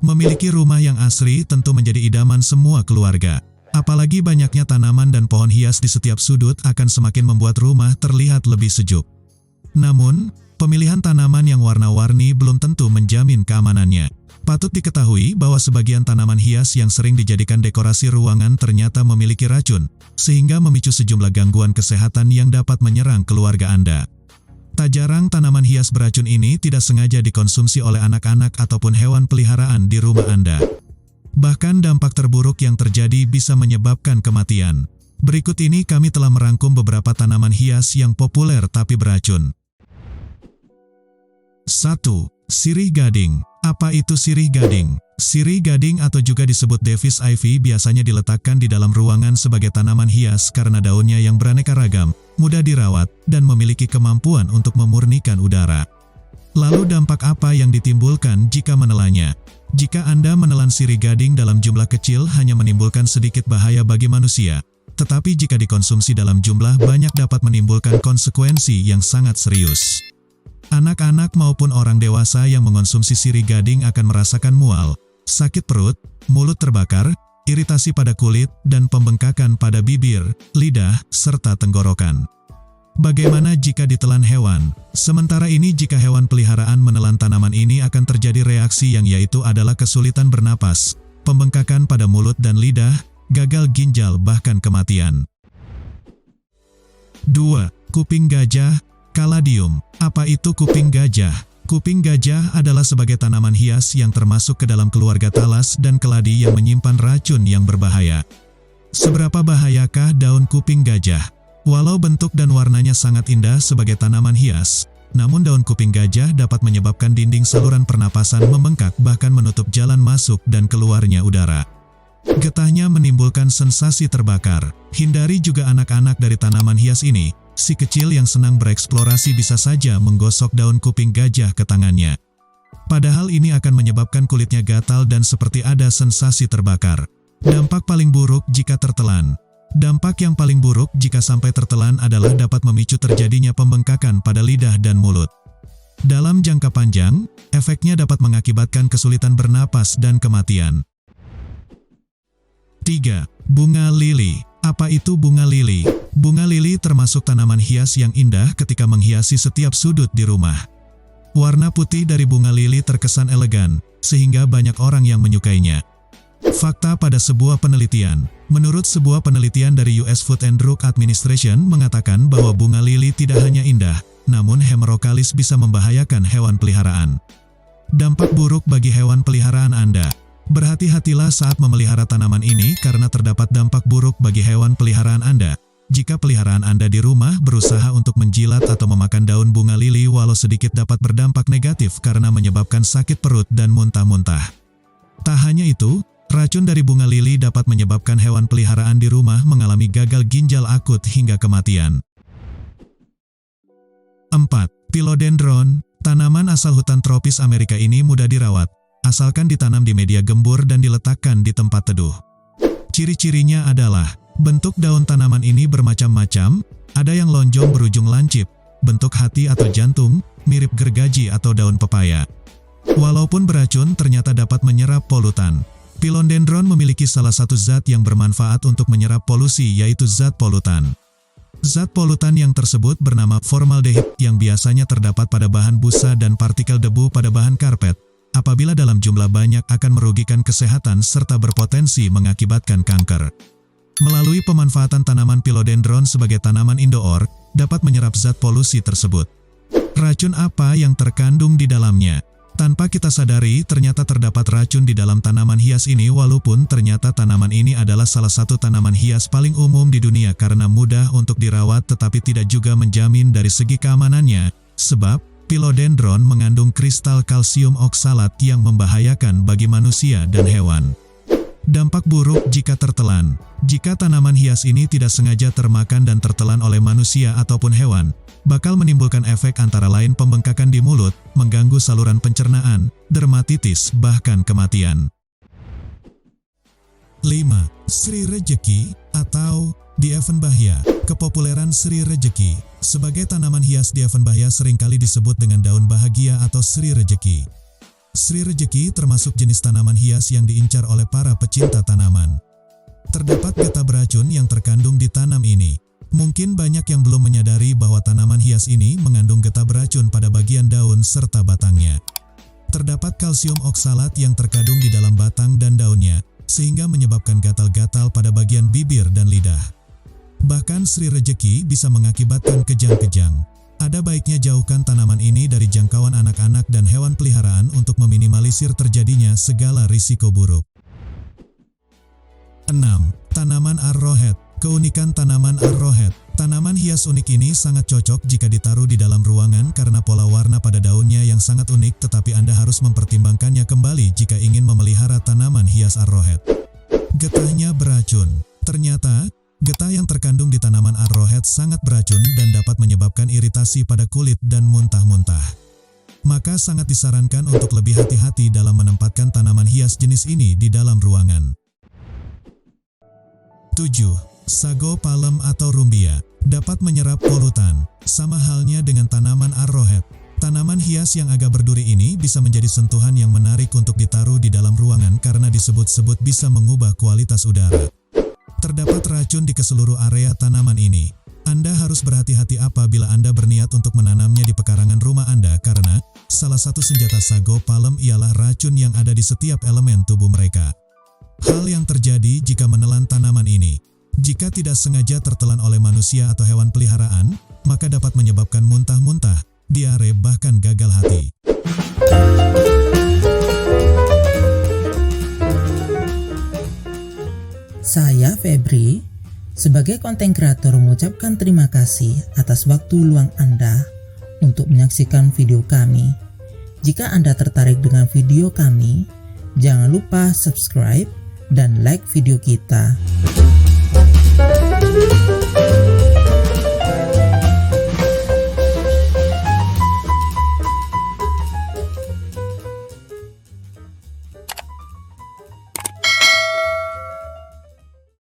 Memiliki rumah yang asri tentu menjadi idaman semua keluarga. Apalagi banyaknya tanaman dan pohon hias di setiap sudut akan semakin membuat rumah terlihat lebih sejuk. Namun, pemilihan tanaman yang warna-warni belum tentu menjamin keamanannya. Patut diketahui bahwa sebagian tanaman hias yang sering dijadikan dekorasi ruangan ternyata memiliki racun, sehingga memicu sejumlah gangguan kesehatan yang dapat menyerang keluarga Anda. Tak jarang tanaman hias beracun ini tidak sengaja dikonsumsi oleh anak-anak ataupun hewan peliharaan di rumah Anda. Bahkan dampak terburuk yang terjadi bisa menyebabkan kematian. Berikut ini kami telah merangkum beberapa tanaman hias yang populer tapi beracun. 1. Sirih gading. Apa itu sirih gading? Sirih gading atau juga disebut Davis ivy biasanya diletakkan di dalam ruangan sebagai tanaman hias karena daunnya yang beraneka ragam, mudah dirawat, dan memiliki kemampuan untuk memurnikan udara. Lalu dampak apa yang ditimbulkan jika menelannya? Jika Anda menelan sirih gading dalam jumlah kecil hanya menimbulkan sedikit bahaya bagi manusia, tetapi jika dikonsumsi dalam jumlah banyak dapat menimbulkan konsekuensi yang sangat serius. Anak-anak maupun orang dewasa yang mengonsumsi sirih gading akan merasakan mual, sakit perut, mulut terbakar, iritasi pada kulit, dan pembengkakan pada bibir, lidah, serta tenggorokan. Bagaimana jika ditelan hewan? Sementara ini jika hewan peliharaan menelan tanaman ini akan terjadi reaksi yang yaitu adalah kesulitan bernapas, pembengkakan pada mulut dan lidah, gagal ginjal bahkan kematian. 2. Kuping gajah, Caladium. Apa itu kuping gajah? Kuping gajah adalah sebagai tanaman hias yang termasuk ke dalam keluarga talas dan keladi yang menyimpan racun yang berbahaya. Seberapa bahayakah daun kuping gajah? Walau bentuk dan warnanya sangat indah sebagai tanaman hias, namun daun kuping gajah dapat menyebabkan dinding saluran pernapasan membengkak bahkan menutup jalan masuk dan keluarnya udara. Getahnya menimbulkan sensasi terbakar. Hindari juga anak-anak dari tanaman hias ini. Si kecil yang senang bereksplorasi bisa saja menggosok daun kuping gajah ke tangannya. Padahal ini akan menyebabkan kulitnya gatal dan seperti ada sensasi terbakar. Dampak paling buruk jika tertelan. Dampak yang paling buruk jika sampai tertelan adalah dapat memicu terjadinya pembengkakan pada lidah dan mulut. Dalam jangka panjang, efeknya dapat mengakibatkan kesulitan bernapas dan kematian. 3. Bunga lili. Apa itu bunga lili? Bunga lili termasuk tanaman hias yang indah ketika menghiasi setiap sudut di rumah. Warna putih dari bunga lili terkesan elegan, sehingga banyak orang yang menyukainya. Fakta pada sebuah penelitian. Menurut sebuah penelitian dari US Food and Drug Administration mengatakan bahwa bunga lili tidak hanya indah, namun hemerokalis bisa membahayakan hewan peliharaan. Dampak buruk bagi hewan peliharaan Anda. Berhati-hatilah saat memelihara tanaman ini karena terdapat dampak buruk bagi hewan peliharaan Anda. Jika peliharaan Anda di rumah berusaha untuk menjilat atau memakan daun bunga lili walau sedikit dapat berdampak negatif karena menyebabkan sakit perut dan muntah-muntah. Tak hanya itu, racun dari bunga lili dapat menyebabkan hewan peliharaan di rumah mengalami gagal ginjal akut hingga kematian. 4. Philodendron. Tanaman asal hutan tropis Amerika ini mudah dirawat, asalkan ditanam di media gembur dan diletakkan di tempat teduh. Ciri-cirinya adalah, bentuk daun tanaman ini bermacam-macam, ada yang lonjong berujung lancip, bentuk hati atau jantung, mirip gergaji atau daun pepaya. Walaupun beracun ternyata dapat menyerap polutan. Philodendron memiliki salah satu zat yang bermanfaat untuk menyerap polusi yaitu zat polutan. Zat polutan yang tersebut bernama formaldehid yang biasanya terdapat pada bahan busa dan partikel debu pada bahan karpet. Apabila dalam jumlah banyak akan merugikan kesehatan serta berpotensi mengakibatkan kanker. Melalui pemanfaatan tanaman philodendron sebagai tanaman indoor, dapat menyerap zat polusi tersebut. Racun apa yang terkandung di dalamnya? Tanpa kita sadari, ternyata terdapat racun di dalam tanaman hias ini walaupun ternyata tanaman ini adalah salah satu tanaman hias paling umum di dunia karena mudah untuk dirawat tetapi tidak juga menjamin dari segi keamanannya, sebab philodendron mengandung kristal kalsium oksalat yang membahayakan bagi manusia dan hewan. Dampak buruk jika tertelan. Jika tanaman hias ini tidak sengaja termakan dan tertelan oleh manusia ataupun hewan, bakal menimbulkan efek antara lain pembengkakan di mulut, mengganggu saluran pencernaan, dermatitis, bahkan kematian. 5. Sri Rejeki atau Dieffenbachia. Kepopuleran Sri Rejeki. Sebagai tanaman hias Dieffenbachia seringkali disebut dengan daun bahagia atau Sri Rejeki. Sri Rejeki termasuk jenis tanaman hias yang diincar oleh para pecinta tanaman. Terdapat getah beracun yang terkandung di tanam ini. Mungkin banyak yang belum menyadari bahwa tanaman hias ini mengandung getah beracun pada bagian daun serta batangnya. Terdapat kalsium oksalat yang terkandung di dalam batang dan daunnya, sehingga menyebabkan gatal-gatal pada bagian bibir dan lidah. Bahkan Sri Rejeki bisa mengakibatkan kejang-kejang. Ada baiknya jauhkan tanaman ini dari jangkauan anak-anak dan hewan peliharaan untuk meminimalisir terjadinya segala risiko buruk. 6. Tanaman arrowhead. Keunikan tanaman arrowhead. Tanaman hias unik ini sangat cocok jika ditaruh di dalam ruangan karena pola warna pada daunnya yang sangat unik, tetapi Anda harus mempertimbangkannya kembali jika ingin memelihara tanaman hias arrowhead. Getahnya beracun. Ternyata, getah yang terkandung di tanaman arrowhead sangat beracun dan dapat menyebabkan iritasi pada kulit dan muntah-muntah. Maka sangat disarankan untuk lebih hati-hati dalam menempatkan tanaman hias jenis ini di dalam ruangan. 7. Sago palem atau rumbia. Dapat menyerap polutan. Sama halnya dengan tanaman arrowhead. Tanaman hias yang agak berduri ini bisa menjadi sentuhan yang menarik untuk ditaruh di dalam ruangan karena disebut-sebut bisa mengubah kualitas udara. Terdapat racun di keseluruh area tanaman ini. Anda harus berhati-hati apabila Anda berniat untuk menanamnya di pekarangan rumah Anda karena salah satu senjata sago palem ialah racun yang ada di setiap elemen tubuh mereka. Hal yang terjadi jika menelan tanaman ini. Jika tidak sengaja tertelan oleh manusia atau hewan peliharaan, maka dapat menyebabkan muntah-muntah, diare bahkan gagal hati. Saya Febri, sebagai konten kreator mengucapkan terima kasih atas waktu luang Anda untuk menyaksikan video kami. Jika Anda tertarik dengan video kami, jangan lupa subscribe dan like video kita.